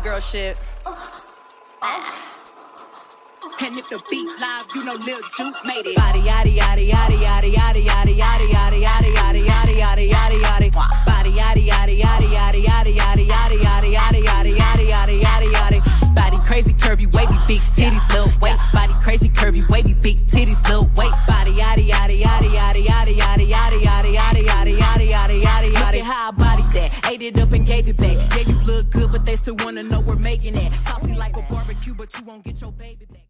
girl shit. And if the beat live, you know Lil Juke made it. Body yaddy yaddy yaddy yaddy yaddy yaddy yaddy yaddy yaddy yaddy yaddy yaddy yaddy yaddy. Body yaddy yaddy yaddy yaddy yaddy yaddy yaddy yaddy yaddy yaddy yaddy yaddy yaddy yaddy. Body crazy, curvy, wavy, big titties, little waist. Body crazy, curvy, wavy, big titties, little waist. Body yaddy yaddy yaddy yaddy yaddy yaddy yaddy yaddy yaddy yaddy yaddy yaddy yaddy. Look at how I bodied that, ate it up and gave it back. Yeah, you look good, but they still wanna know we're making it. Saucy like a barbecue, but you won't get your baby back.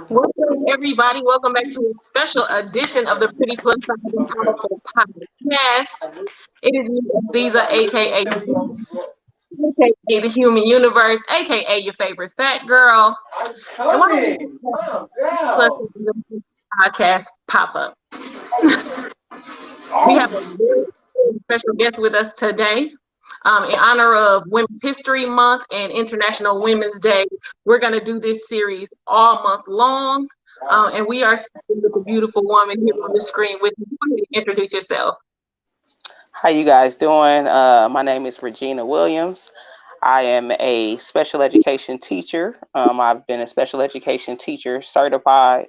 Welcome, everybody. Welcome back to a special edition of the Pretty Plus Size and Powerful podcast. It is me, Aziza, aka the Human Universe, aka your favorite fat girl. And welcome to podcast pop up. We have a very special guest with us today. In honor of Women's History Month and International Women's Day, we're going to do this series all month long. And we are speaking with a beautiful woman here on the screen with you. Introduce yourself. How you guys doing? My name is Regina Williams. I am a special education teacher. I've been a special education teacher certified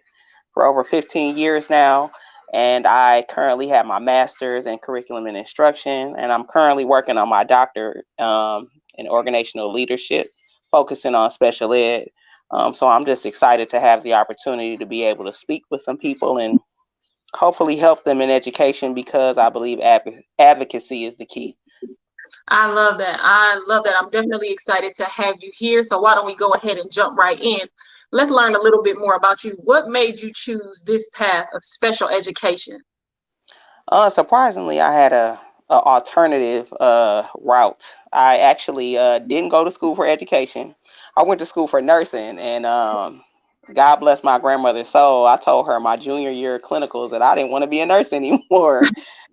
for over 15 years now. And I currently have my master's in curriculum and instruction, and I'm currently working on my doctorate in organizational leadership, focusing on special ed. So I'm just excited to have the opportunity to be able to speak with some people and hopefully help them in education, because I believe advocacy is the key. I love that. I'm definitely excited to have you here. So why don't we go ahead and jump right in? Let's learn a little bit more about you. What made you choose this path of special education? Surprisingly, I had a alternative route. I actually didn't go to school for education. I went to school for nursing, and God bless my grandmother's soul, I told her my junior year of clinicals that I didn't want to be a nurse anymore.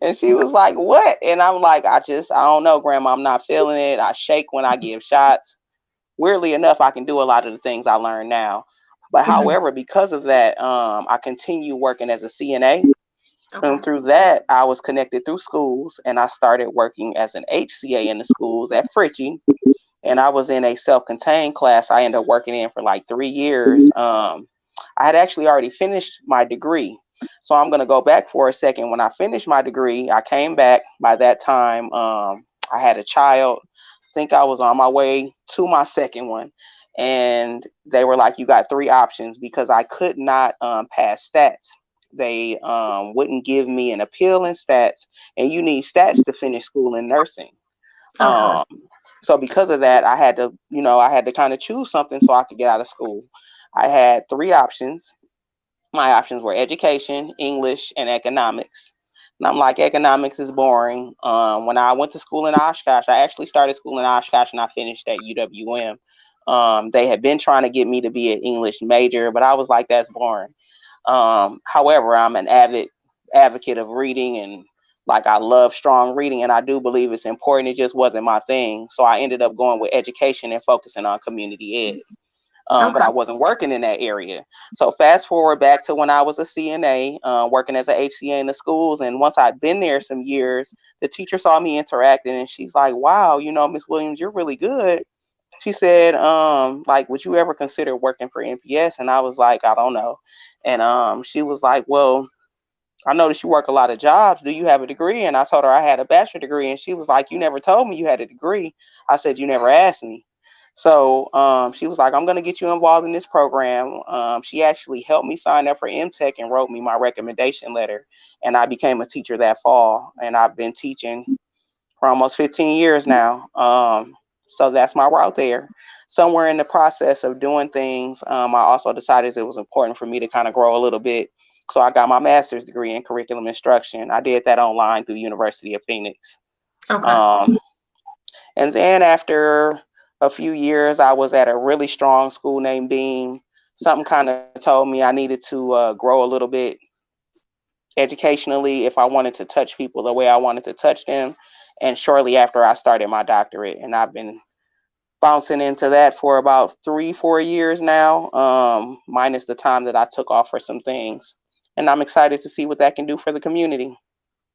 And she was like, what? And I'm like, I don't know, Grandma, I'm not feeling it. I shake when I give shots. Weirdly enough, I can do a lot of the things I learned now. But however, because of that, I continue working as a CNA. Okay. And through that, I was connected through schools, and I started working as an HCA in the schools at Fritchie. And I was in a self-contained class. I ended up working in for like 3 years. I had actually already finished my degree. So I'm going to go back for a second. When I finished my degree, I came back. By that time, I had a child. I think I was on my way to my second one. And they were like, you got 3 options, because I could not pass stats. They wouldn't give me an appeal in stats. And you need stats to finish school in nursing. So because of that, I had to kind of choose something so I could get out of school. I had 3 options. My options were education, English, and economics. And I'm like, economics is boring. When I went to school in Oshkosh, I actually started school in Oshkosh and I finished at UWM. They had been trying to get me to be an English major, but I was like, that's boring. However, I'm an avid advocate of reading, and like I love strong reading, and I do believe it's important. It just wasn't my thing. So I ended up going with education and focusing on community ed. But I wasn't working in that area. So fast forward back to when I was a CNA, working as a HCA in the schools. And once I'd been there some years, the teacher saw me interacting, and she's like, wow, Miss Williams, you're really good. She said, would you ever consider working for NPS? And I was like, I don't know. And she was like, well, I noticed you work a lot of jobs. Do you have a degree? And I told her I had a bachelor degree. And she was like, you never told me you had a degree. I said, you never asked me. So she was like, I'm going to get you involved in this program. She actually helped me sign up for MTech and wrote me my recommendation letter. And I became a teacher that fall. And I've been teaching for almost 15 years now. So that's my route there. Somewhere in the process of doing things, I also decided it was important for me to kind of grow a little bit. So I got my master's degree in curriculum instruction. I did that online through University of Phoenix. Okay. And then after a few years, I was at a really strong school named Beam. Something kind of told me I needed to grow a little bit educationally if I wanted to touch people the way I wanted to touch them. And shortly after, I started my doctorate, and I've been bouncing into that for about 3-4 years now, minus the time that I took off for some things. And I'm excited to see what that can do for the community.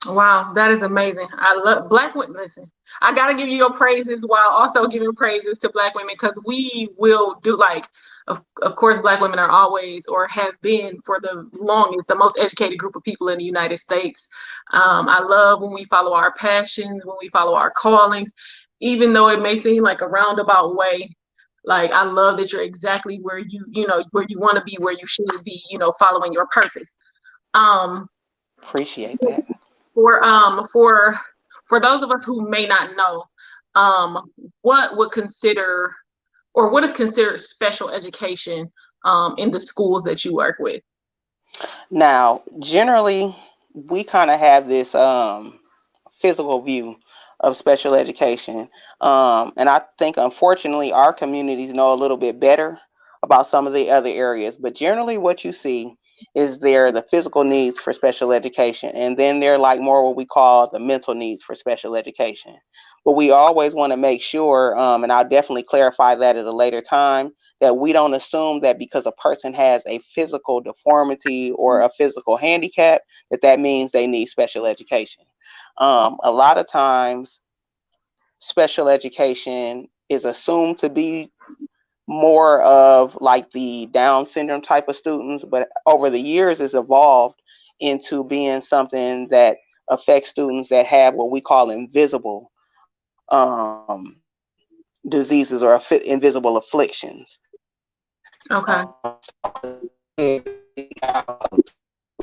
Wow, that is amazing. I love Black women. Listen, I gotta give you your praises while also giving praises to Black women, because we will do, like, of course, Black women are always, or have been for the longest, the most educated group of people in the United States. I love when we follow our passions, when we follow our callings, even though it may seem like a roundabout way. Like, I love that you're exactly where where you want to be, where you should be, following your purpose. Um, Appreciate that. for those of us who may not know, what would consider, or what is considered special education in the schools that you work with? Now, generally, we kind of have this physical view of special education. And I think, unfortunately, our communities know a little bit better about some of the other areas. But generally, what you see is there the physical needs for special education, and then they're like more what we call the mental needs for special education. But we always want to make sure, and I'll definitely clarify that at a later time, that we don't assume that because a person has a physical deformity or a physical handicap, that that means they need special education. A lot of times, special education is assumed to be more of like the Down syndrome type of students, but over the years, it's evolved into being something that affects students that have what we call invisible diseases or invisible afflictions. Okay.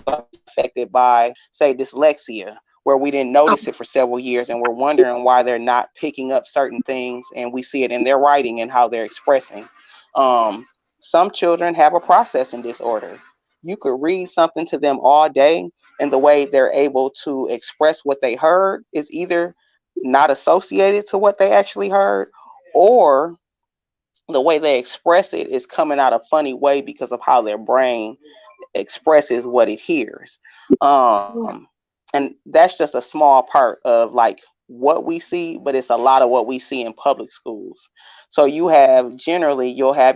Affected by, say, dyslexia, where we didn't Oh, notice it for several years and we're wondering why they're not picking up certain things, and we see it in their writing and how they're expressing. Um, some children have a processing disorder. You could read something to them all day, and the way they're able to express what they heard is either not associated to what they actually heard, or the way they express it is coming out a funny way because of how their brain expresses what it hears. And that's just a small part of like what we see, but it's a lot of what we see in public schools. So you'll have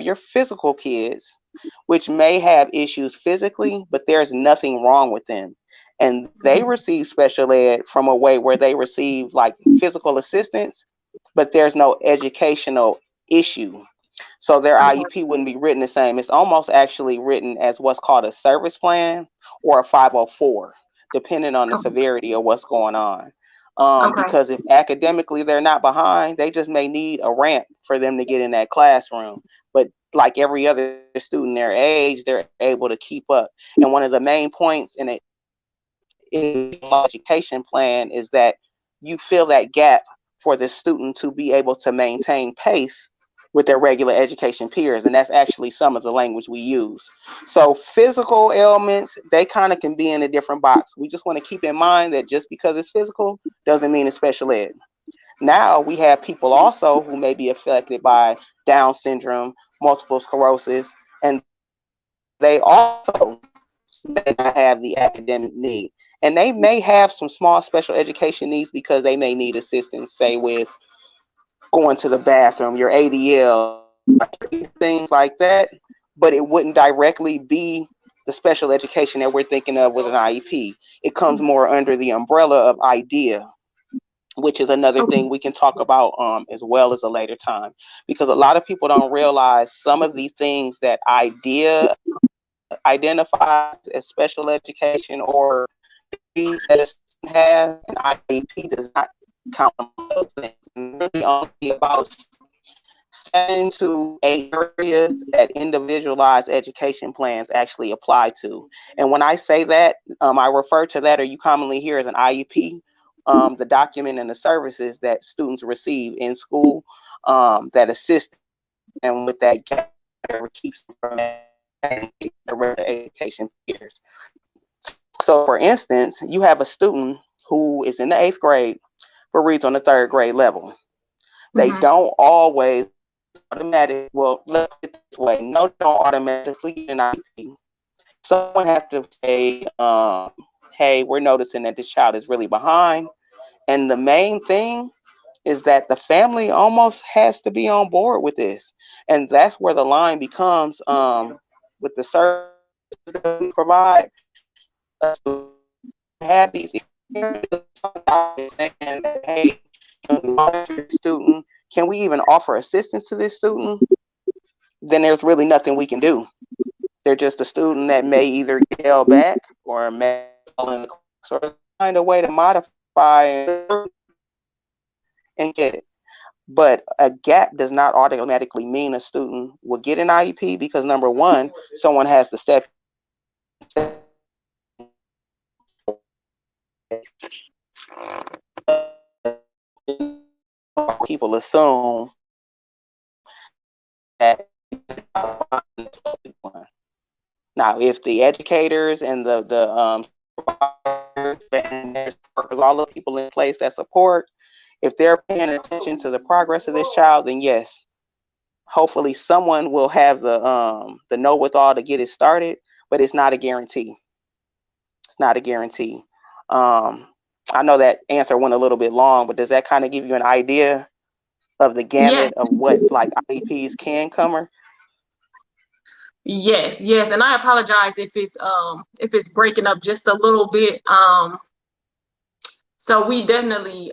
your physical kids, which may have issues physically, but there's nothing wrong with them. And they receive special ed from a way where they receive like physical assistance, but there's no educational issue, so their okay. IEP wouldn't be written the same. It's almost actually written as what's called a service plan or a 504, depending on the Okay. severity of what's going on. Okay. Because if academically they're not behind, they just may need a ramp for them to get in that classroom. But like every other student their age, they're able to keep up. And one of the main points in it in education plan is that you fill that gap for the student to be able to maintain pace with their regular education peers. And that's actually some of the language we use. So physical ailments, they kind of can be in a different box. We just want to keep in mind that just because it's physical doesn't mean it's special ed. Now we have people also who may be affected by Down syndrome, multiple sclerosis, and they also may not have the academic need. And they may have some small special education needs because they may need assistance, say, with going to the bathroom, your ADL, things like that. But it wouldn't directly be the special education that we're thinking of with an IEP. It comes more under the umbrella of IDEA, which is another Okay. thing we can talk about as well as a later time. Because a lot of people don't realize some of the things that IDEA identifies as special education or needs that a student has, and IEP does not count on those things. And really only about 7 to 8 areas that individualized education plans actually apply to. And when I say that, I refer to that, or you commonly hear as an IEP, the document and the services that students receive in school that assist them with that gap or keeps them from the regular education peers. So, for instance, you have a student who is in the 8th grade but reads on the 3rd grade level. They Mm-hmm. don't always automatically, well, let's put it this way, no, they don't automatically get an IEP. Someone have to say, hey, we're noticing that this child is really behind. And the main thing is that the family almost has to be on board with this. And that's where the line becomes with the services that we provide to have these saying, hey, can we monitor this student? Can we even offer assistance to this student? Then there's really nothing we can do. They're just a student that may either get held back or may fall in the cracks or find a way to modify and get it. But a gap does not automatically mean a student will get an IEP because number one, someone has to step people assume that now if the educators and the all the people in place that support, if they're paying attention to the progress of this child, then yes, hopefully someone will have the know with all to get it started, but it's not a guarantee. It's not a guarantee. I know that answer went a little bit long, but does that kind of give you an idea of the gamut Yes. of what like IEPs can cover? Yes, yes, and I apologize if it's breaking up just a little bit. So we definitely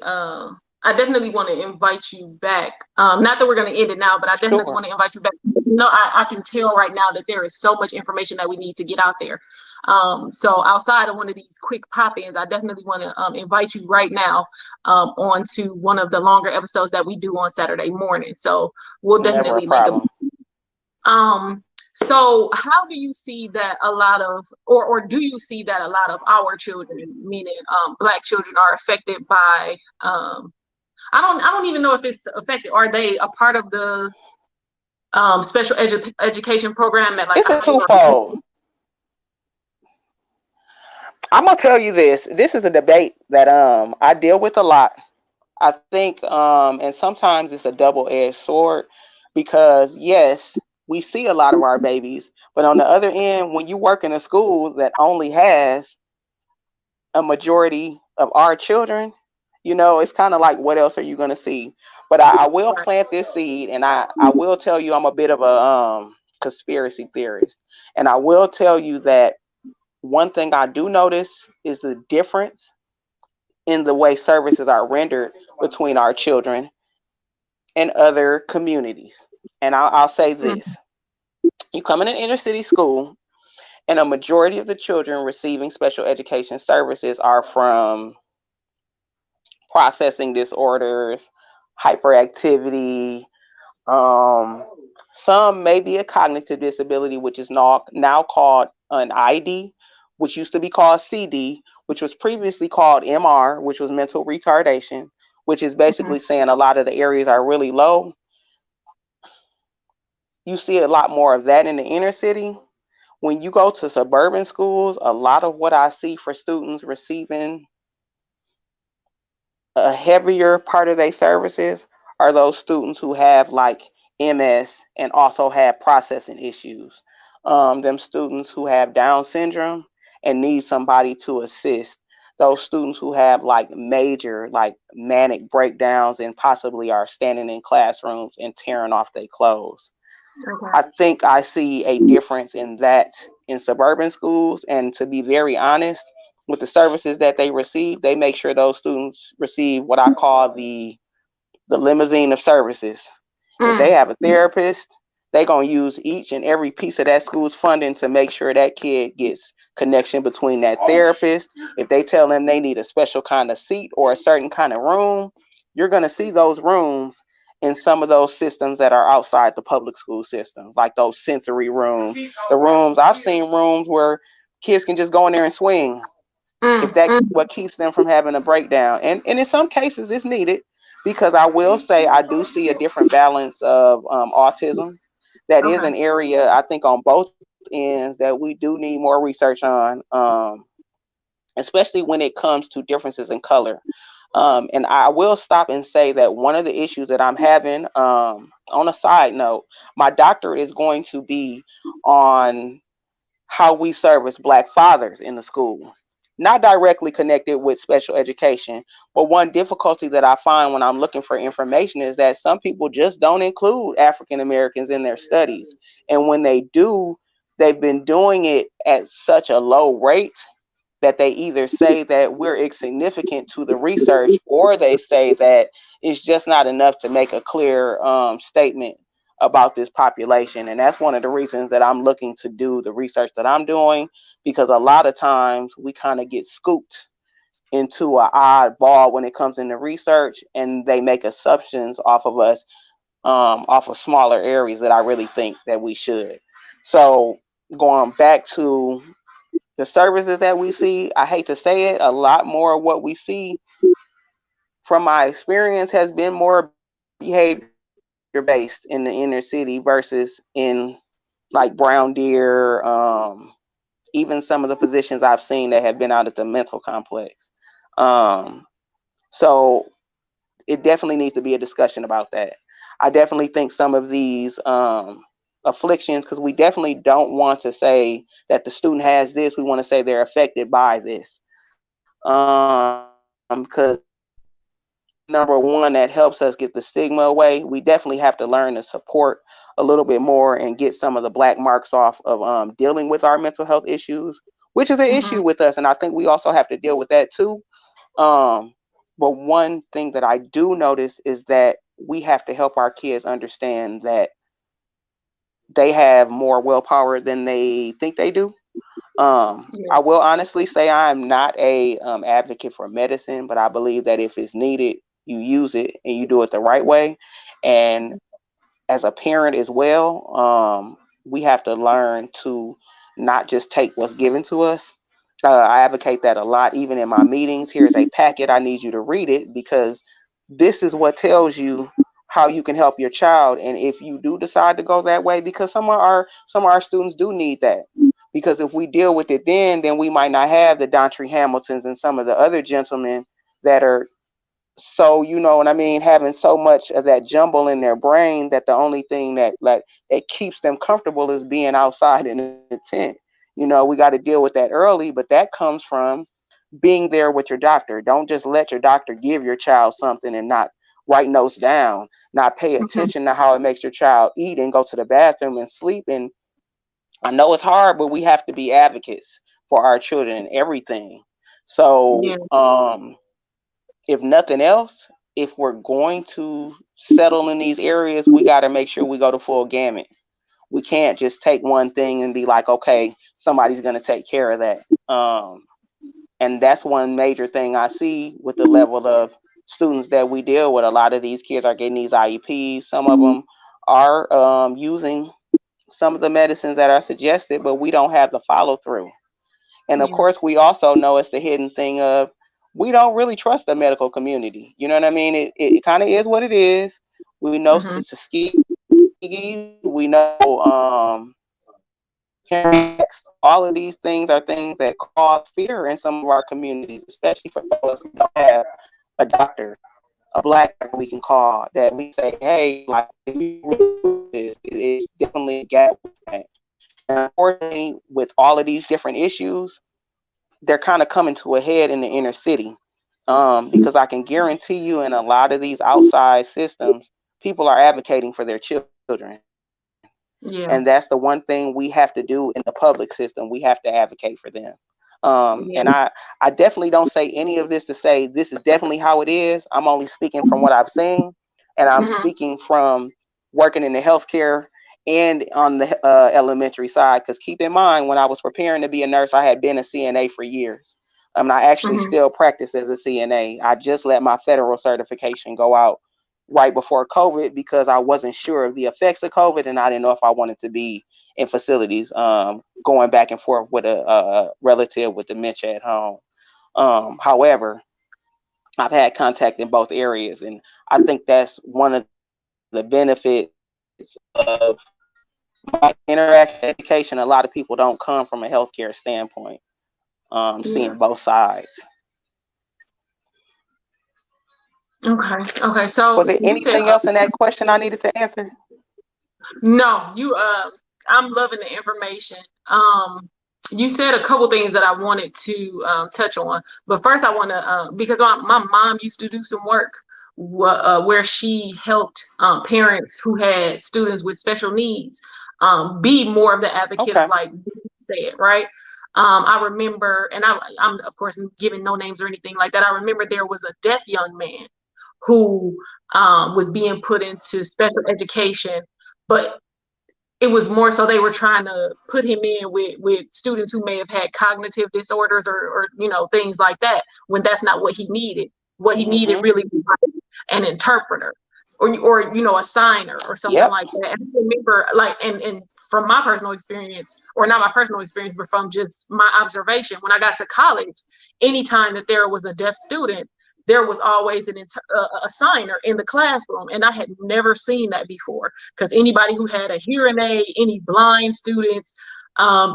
I definitely want to invite you back. Not that we're going to end it now, but I definitely Sure. want to invite you back. No, I can tell right now that there is so much information that we need to get out there. So outside of one of these quick pop-ins, I definitely want to invite you right now onto one of the longer episodes that we do on Saturday morning. So we'll Never a definitely link them. problem. So how do you see that a lot of, or do you see that a lot of our children, meaning Black children, are affected by I don't even know if it's affected. Are they a part of the special education program at like It's a twofold. I'm gonna tell you this. This is a debate that I deal with a lot. I think and sometimes it's a double-edged sword because yes, we see a lot of our babies, but on the other end, when you work in a school that only has a majority of our children, you know, it's kind of like what else are you gonna see? But I will plant this seed, and I will tell you I'm a bit of a conspiracy theorist, and I will tell you that one thing I do notice is the difference in the way services are rendered between our children and other communities. And I'll say this. You come in an inner city school, and a majority of the children receiving special education services are from processing disorders, hyperactivity, some may be a cognitive disability, which is now called an ID, which used to be called CD, which was previously called MR, which was mental retardation, which is basically saying a lot of the areas are really low. You see a lot more of that in the inner city. When you go to suburban schools, a lot of what I see for students receiving a heavier part of their services are those students who have like MS and also have processing issues. Them students who have Down syndrome and need somebody to assist. Those students who have like major like manic breakdowns and possibly are standing in classrooms and tearing off their clothes. I think I see a difference in that in suburban schools. And to be very honest, with the services that they receive, they make sure those students receive what I call the limousine of services. If they have a therapist, they're going to use each and every piece of that school's funding to make sure that kid gets connection between that therapist. If they tell them they need a special kind of seat or a certain kind of room, you're going to see those rooms in some of those systems that are outside the public school systems, like those sensory rooms. The rooms, I've seen rooms where kids can just go in there and swing if that's what keeps them from having a breakdown. And in some cases, it's needed because I will say I do see a different balance of autism. That is an area I think on both ends that we do need more research on, especially when it comes to differences in color. And I will stop and say that one of the issues that I'm having, on a side note, my doctorate is going to be on how we service Black fathers in the school. Not directly connected with special education, but one difficulty that I find when I'm looking for information is that some people just don't include African Americans in their studies. And when they do, they've been doing it at such a low rate that they either say that we're insignificant to the research, or they say that it's just not enough to make a clear statement about this population. And that's one of the reasons that I'm looking to do the research that I'm doing, because a lot of times we kind of get scooped into an odd ball when it comes into research, and they make assumptions off of us, off of smaller areas that I really think that we should. So going back to the services that we see, I hate to say it, a lot more of what we see from my experience has been more behavior based in the inner city versus in like Brown Deer, even some of the positions I've seen that have been out at the mental complex. Um, so it definitely needs to be a discussion about that. I definitely think some of these afflictions, because we definitely don't want to say that the student has this, we want to say they're affected by this. Because number one, that helps us get the stigma away. We definitely have to learn to support a little bit more and get some of the black marks off of dealing with our mental health issues, which is an issue with us. And I think we also have to deal with that too. Um, but one thing that I do notice is that we have to help our kids understand that they have more willpower than they think they do. I Yes. will honestly say I'm not a advocate for medicine, but I believe that if it's needed, you use it and you do it the right way. And as a parent as well, we have to learn to not just take what's given to us. I advocate that a lot, even in my meetings. Here's a packet. I need you to read it, because this is what tells you how you can help your child. And if you do decide to go that way, because some of our students do need that. Because if we deal with it then we might not have the Dontry Hamiltons and some of the other gentlemen that are, so you know what I mean, having so much of that jumble in their brain that the only thing that keeps them comfortable is being outside in the tent. We got to deal with that early, but that comes from being there with your doctor. Don't just let your doctor give your child something and not write notes down, not pay attention to how it makes your child eat and go to the bathroom and sleep. And I know it's hard, but we have to be advocates for our children and everything. So, Yeah. if nothing else, if we're going to settle in these areas, we got to make sure we go the full gamut. We can't just take one thing and be like, okay, somebody's going to take care of that. And that's one major thing I see with the level of students that we deal with. A lot of these kids are getting these IEPs. Some of them are using some of the medicines that are suggested, but we don't have the follow through. And of Yeah. course, we also know it's the hidden thing of we don't really trust the medical community. You know what I mean? It kind of is what it is. We know Mm-hmm. Tuskegee. We know all of these things are things that cause fear in some of our communities, especially for those who don't have a doctor, a black doctor we can call that we say, hey, like, it's definitely a gap with that. And unfortunately, with all of these different issues, they're kind of coming to a head in the inner city. Because I can guarantee you, in a lot of these outside systems, people are advocating for their children. Yeah. And that's the one thing we have to do in the public system. We have to advocate for them. Yeah. And I definitely don't say any of this to say this is definitely how it is. I'm only speaking from what I've seen, and I'm Mm-hmm. speaking from working in the healthcare and on the elementary side. Because keep in mind, when I was preparing to be a nurse, I had been a CNA for years. I actually Mm-hmm. still practice as a CNA. I just let my federal certification go out right before COVID because I wasn't sure of the effects of COVID, and I didn't know if I wanted to be in facilities, going back and forth with a relative with dementia at home. However, I've had contact in both areas, and I think that's one of the benefits of my interaction education. A lot of people don't come from a healthcare standpoint, Yeah. seeing both sides. Okay. Okay. So Was there you said anything else in that question I needed to answer? no. I'm loving the information. You said a couple things that I wanted to touch on, but first I want to because my mom used to do some work where she helped parents who had students with special needs be more of the advocate of Okay. like you said, right? I remember, and I'm of course giving no names or anything like that. I remember there was a deaf young man who was being put into special education, but it was more so they were trying to put him in with students who may have had cognitive disorders or things like that, when that's not what he needed. What he needed really was like an interpreter or a signer or something Yep. like that. And I remember, like, and from my personal experience, or not my personal experience, but from just my observation, when I got to college, anytime that there was a deaf student, there was always a signer in the classroom. And I had never seen that before, because anybody who had a hearing aid, any blind students,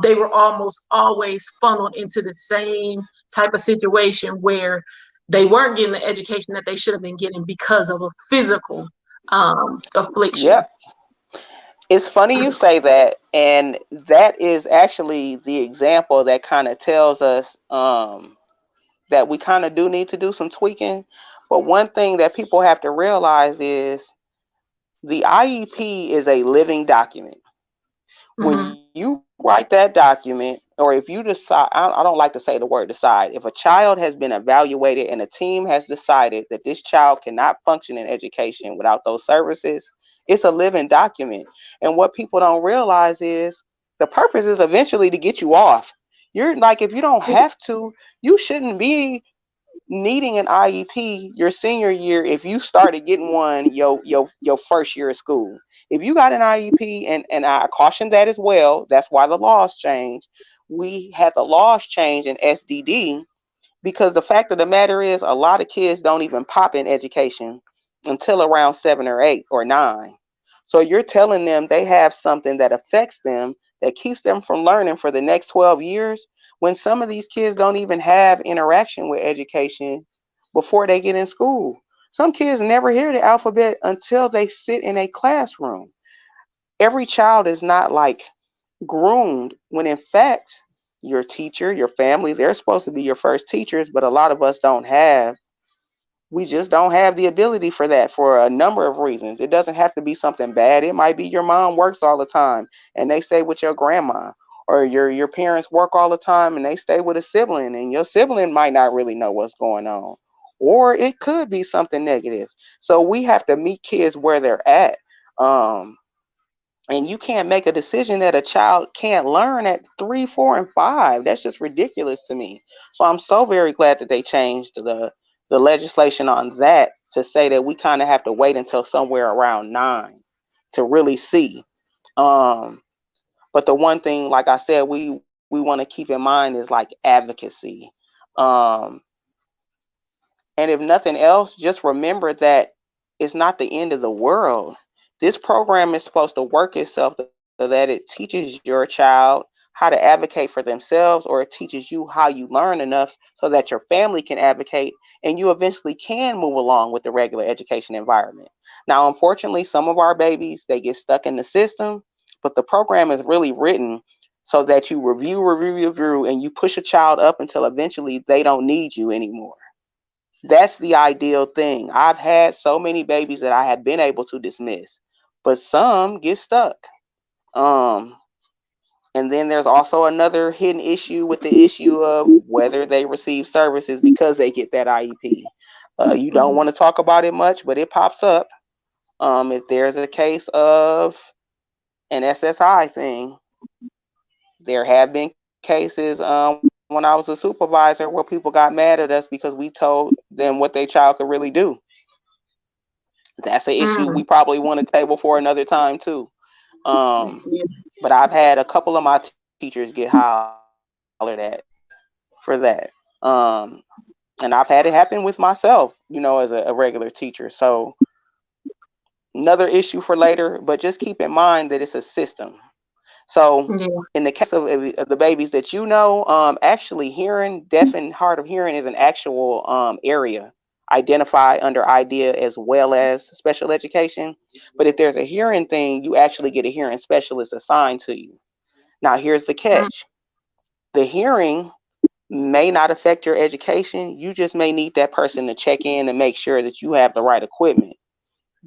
they were almost always funneled into the same type of situation where they weren't getting the education that they should have been getting because of a physical affliction. Yep. It's funny you say that, and that is actually the example that kind of tells us that we kind of do need to do some tweaking. But one thing that people have to realize is the IEP is a living document. When you write that document, or if you decide, I don't like to say the word decide, if a child has been evaluated and a team has decided that this child cannot function in education without those services, it's a living document. And what people don't realize is the purpose is eventually to get you off. You're like, if you don't have to, you shouldn't be needing an IEP your senior year if you started getting one your first year of school. If you got an IEP, and I caution that as well, that's why the laws changed. We had the laws change in SDD because the fact of the matter is a lot of kids don't even pop in education until around 7 or 8 or 9. So you're telling them they have something that affects them, that keeps them from learning for the next 12 years, when some of these kids don't even have interaction with education before they get in school. Some kids never hear the alphabet until they sit in a classroom. Every child is not like groomed, when in fact, your teacher, your family, they're supposed to be your first teachers, but a lot of us don't have. We just don't have the ability for that for a number of reasons. It doesn't have to be something bad. It might be your mom works all the time and they stay with your grandma, or your parents work all the time and they stay with a sibling, and your sibling might not really know what's going on. Or it could be something negative. So we have to meet kids where they're at. And you can't make a decision that a child can't learn at 3, 4, and 5. That's just ridiculous to me. So I'm so very glad that they changed the legislation on that to say that we kind of have to wait until somewhere around 9 to really see. But the one thing, like I said, we want to keep in mind is like advocacy. And if nothing else, just remember that it's not the end of the world. This program is supposed to work itself so that it teaches your child how to advocate for themselves, or it teaches you how you learn enough so that your family can advocate and you eventually can move along with the regular education environment. Now, unfortunately, some of our babies, they get stuck in the system, but the program is really written so that you review, and you push a child up until eventually they don't need you anymore. That's the ideal thing. I've had so many babies that I have been able to dismiss, but some get stuck. And then there's also another hidden issue with the issue of whether they receive services because they get that IEP. You don't want to talk about it much, but it pops up. If there's a case of an SSI thing, there have been cases when I was a supervisor where people got mad at us because we told them what their child could really do. That's an issue we probably want to table for another time too. But I've had a couple of my teachers get hollered at for that. And I've had it happen with myself, as a regular teacher. So another issue for later, but just keep in mind that it's a system. So in the case of the babies that actually hearing, deaf and hard of hearing is an actual area identified under IDEA as well as special education. But if there's a hearing thing, you actually get a hearing specialist assigned to you. Now, here's the catch. The hearing may not affect your education. You just may need that person to check in and make sure that you have the right equipment.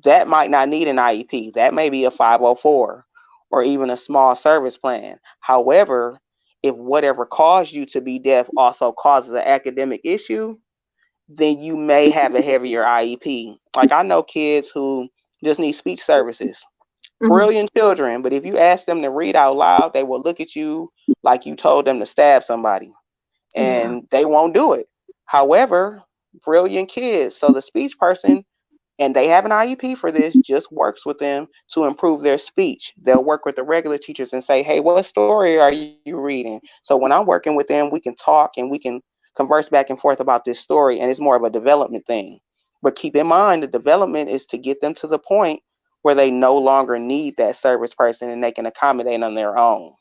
That might not need an IEP. That may be a 504 or even a small service plan. However, if whatever caused you to be deaf also causes an academic issue, then you may have a heavier IEP. Like I know kids who just need speech services, Mhm. brilliant children, but if you ask them to read out loud, they will look at you like you told them to stab somebody, Yeah. and they won't do it. However, brilliant kids. So the speech person, and they have an IEP for this, just works with them to improve their speech. They'll work with the regular teachers and say, hey, what story are you reading? So when I'm working with them, we can talk and we can converse back and forth about this story, and it's more of a development thing. But keep in mind, the development is to get them to the point where they no longer need that service person and they can accommodate on their own.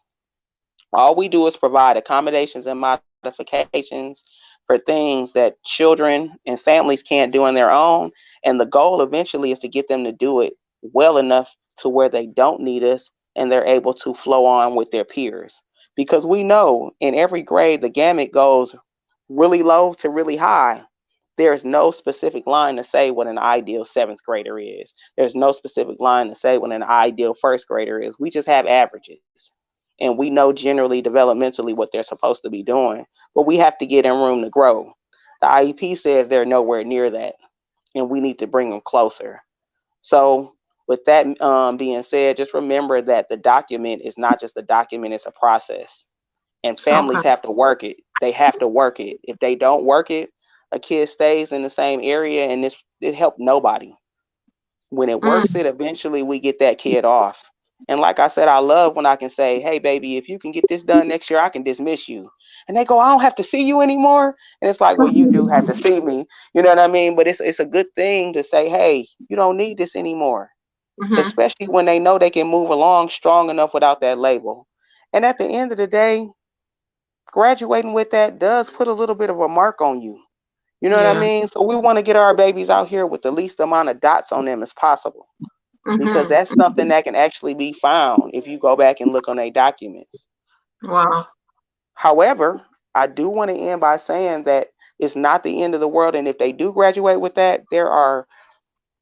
All we do is provide accommodations and modifications for things that children and families can't do on their own. And the goal eventually is to get them to do it well enough to where they don't need us and they're able to flow on with their peers. Because we know in every grade, the gamut goes really low to really high. There's no specific line to say what an ideal seventh grader is. There's no specific line to say what an ideal first grader is. We just have averages. And we know generally developmentally what they're supposed to be doing, but we have to get in room to grow. The IEP says they're nowhere near that, and we need to bring them closer. So, with that being said, just remember that the document is not just a document, it's a process. And Okay. families have to work it. They have to work it. If they don't work it, a kid stays in the same area and it helped nobody. When it Mm. works it, eventually we get that kid off. And like I said, I love when I can say, hey, baby, if you can get this done next year, I can dismiss you. And they go, I don't have to see you anymore. And it's like, well, you do have to see me. You know what I mean? But it's a good thing to say, hey, you don't need this anymore, Mhm. especially when they know they can move along strong enough without that label. And at the end of the day, graduating with that does put a little bit of a mark on you. You know what I Yeah. mean? So we want to get our babies out here with the least amount of dots on them as possible, because Mhm. that's something that can actually be found if you go back and look on their documents. Wow. However, I do want to end by saying that it's not the end of the world. And if they do graduate with that, there are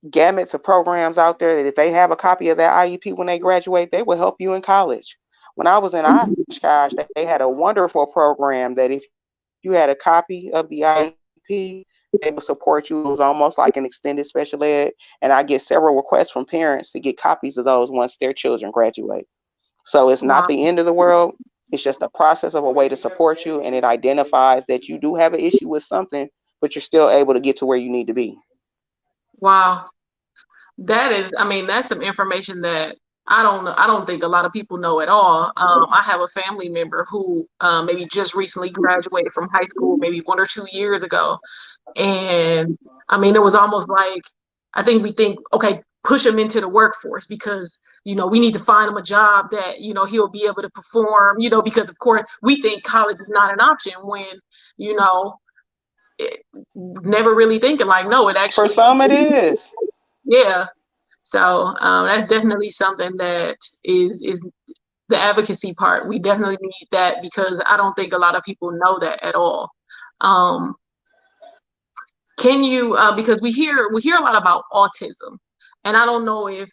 gamuts of programs out there that if they have a copy of that IEP when they graduate, they will help you in college. When I was in Mhm. Oshkosh, they had a wonderful program that if you had a copy of the IEP, they would support you. It was almost like an extended special ed. And I get several requests from parents to get copies of those once their children graduate. So it's not the Wow. end of the world. It's just a process of a way to support you, and it identifies that you do have an issue with something, but you're still able to get to where you need to be. Wow. That is, I mean, that's some information that I don't know. I don't think a lot of people know at all. I have a family member who maybe just recently graduated from high school, maybe 1 or 2 years ago. And I mean, it was almost like, I think we think, okay, push him into the workforce because, we need to find him a job that, he'll be able to perform, because of course we think college is not an option when, you know, it, never really thinking like, no, it For actually, some, it is. yeah. So that's definitely something that is the advocacy part. We definitely need that because I don't think a lot of people know that at all. Um, can you because we hear a lot about autism, and I don't know if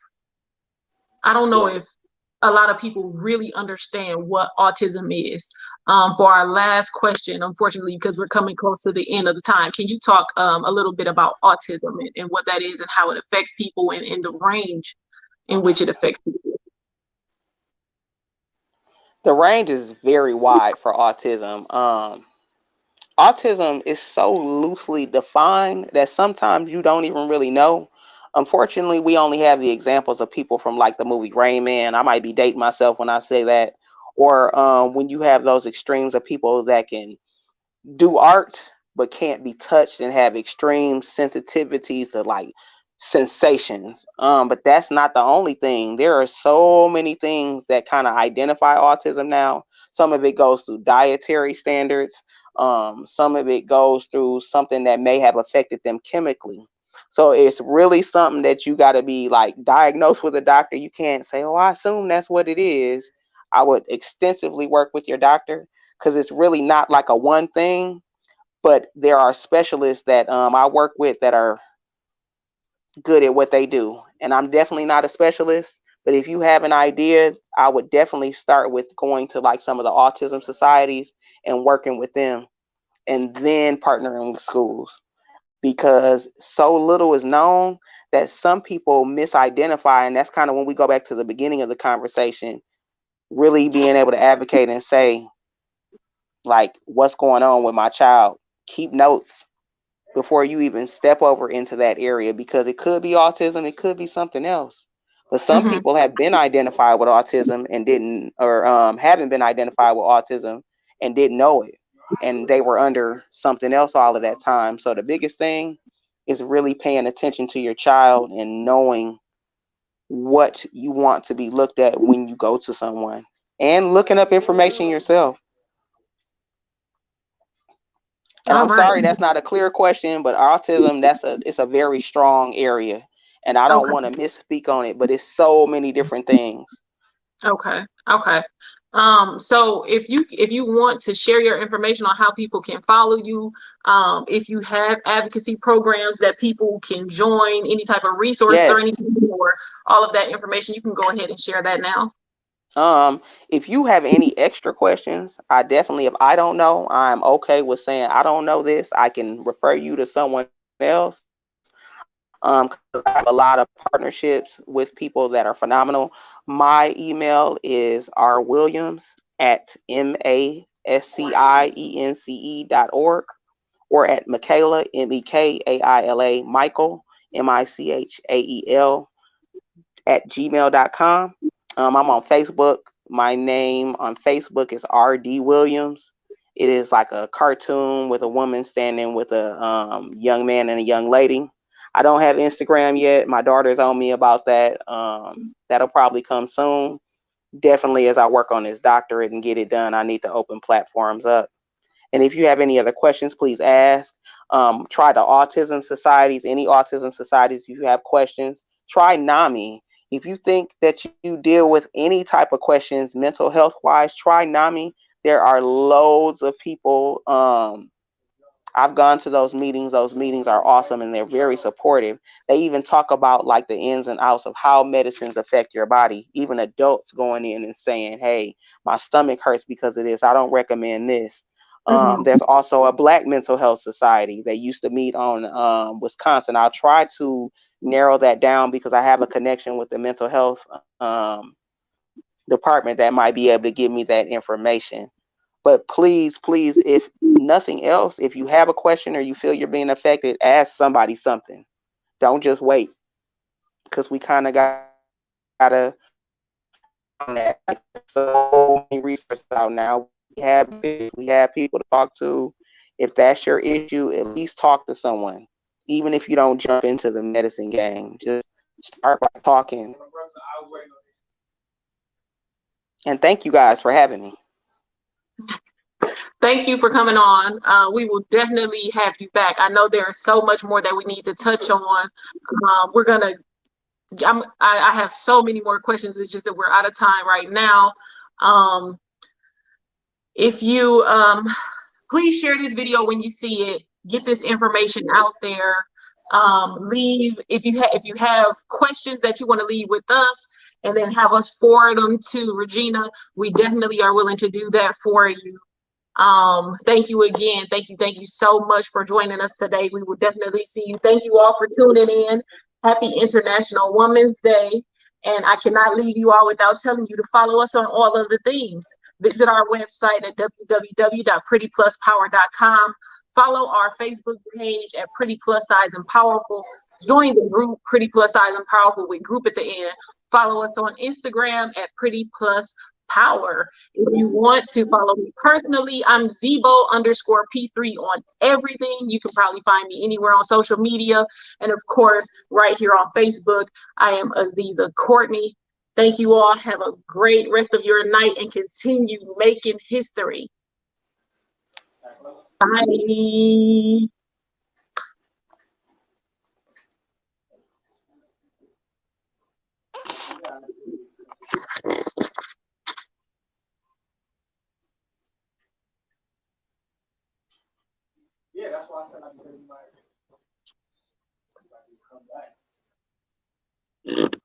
Yes. a lot of people really understand what autism is. For our last question, unfortunately, because we're coming close to the end of the time, can you talk a little bit about autism and what that is and how it affects people and the range in which it affects people? The range is very wide for autism. Autism is so loosely defined that sometimes you don't even really know. Unfortunately, we only have the examples of people from like the movie Rain Man. I might be dating myself when I say that. Or when you have those extremes of people that can do art but can't be touched and have extreme sensitivities to like sensations. But that's not the only thing. There are so many things that kind of identify autism now. Some of it goes through dietary standards. Some of it goes through something that may have affected them chemically. So it's really something that you got to be like diagnosed with a doctor. You can't say, "Oh, I assume that's what it is." I would extensively work with your doctor because it's really not like a one thing, but there are specialists that I work with that are good at what they do. And I'm definitely not a specialist, But if you have an idea, I would definitely start with going to like some of the autism societies and working with them, and then partnering with schools, because so little is known that some people misidentify. And that's kind of when we go back to the beginning of the conversation, really being able to advocate and say, like, what's going on with my child? Keep notes before you even step over into that area, because it could be autism, it could be something else. But some Mm-hmm. people have been identified with autism and didn't, or haven't been identified with autism and didn't know it. And they were under something else all of that time. So the biggest thing is really paying attention to your child and knowing what you want to be looked at when you go to someone, and looking up information yourself. And All I'm right. sorry that's not a clear question, but autism, it's a very strong area, and I don't Okay. want to misspeak on it, but it's so many different things. Okay. Okay. So if you want to share your information on how people can follow you, if you have advocacy programs that people can join, any type of resources or Yes. anything, or all of that information, you can go ahead and share that now. If you have any extra questions, I definitely, if I don't know, I'm okay with saying I don't know this. I can refer you to someone else. 'Cause I have a lot of partnerships with people that are phenomenal. My email is rwilliams@mascience.org, or at Michaela, Mekaila, Michael, Michael, at gmail.com. I'm on Facebook. My name on Facebook is RD Williams. It is like a cartoon with a woman standing with a young man and a young lady. I don't have Instagram yet. My daughter's on me about that. That'll probably come soon. Definitely, as I work on this doctorate and get it done, I need to open platforms up. And if you have any other questions, please ask. Try the autism societies, any autism societies. If you have questions, try NAMI. If you think that you deal with any type of questions, mental health wise, try NAMI. There are loads of people. I've gone to those meetings. Those meetings are awesome, and they're very supportive. They even talk about like the ins and outs of how medicines affect your body. Even adults going in and saying, hey, my stomach hurts because of this, I don't recommend this. Mm-hmm. There's also a Black Mental Health Society that used to meet on Wisconsin. I'll try to narrow that down because I have a connection with the mental health department that might be able to give me that information. But please, please, if nothing else, if you have a question or you feel you're being affected, ask somebody something. Don't just wait, because we kind of gotta so many resources out now. We have people to talk to. If that's your issue, at least talk to someone. Even if you don't jump into the medicine game, just start by talking. And thank you guys for having me. Thank you for coming on. We will definitely have you back. I know there is so much more that we need to touch on. We're gonna. I have so many more questions. It's just that we're out of time right now. If you please share this video when you see it. Get this information out there. Leave if you have questions that you want to leave with us, and then have us forward them to Regina. We definitely are willing to do that for you. Thank you again. Thank you so much for joining us today. We will definitely see you. Thank you all for tuning in. Happy International Women's Day. And I cannot leave you all without telling you to follow us on all of the things. Visit our website at www.prettypluspower.com. Follow our Facebook page at Pretty Plus Size and Powerful. Join the group Pretty Plus Size and Powerful with group at the end. Follow us on Instagram at Pretty Plus Power. If you want to follow me personally, I'm Zebo_P3 on everything. You can probably find me anywhere on social media. And of course, right here on Facebook, I am Aziza Courtney. Thank you all. Have a great rest of your night and continue making history. Bye. Yeah, that's why I said I just didn't come back.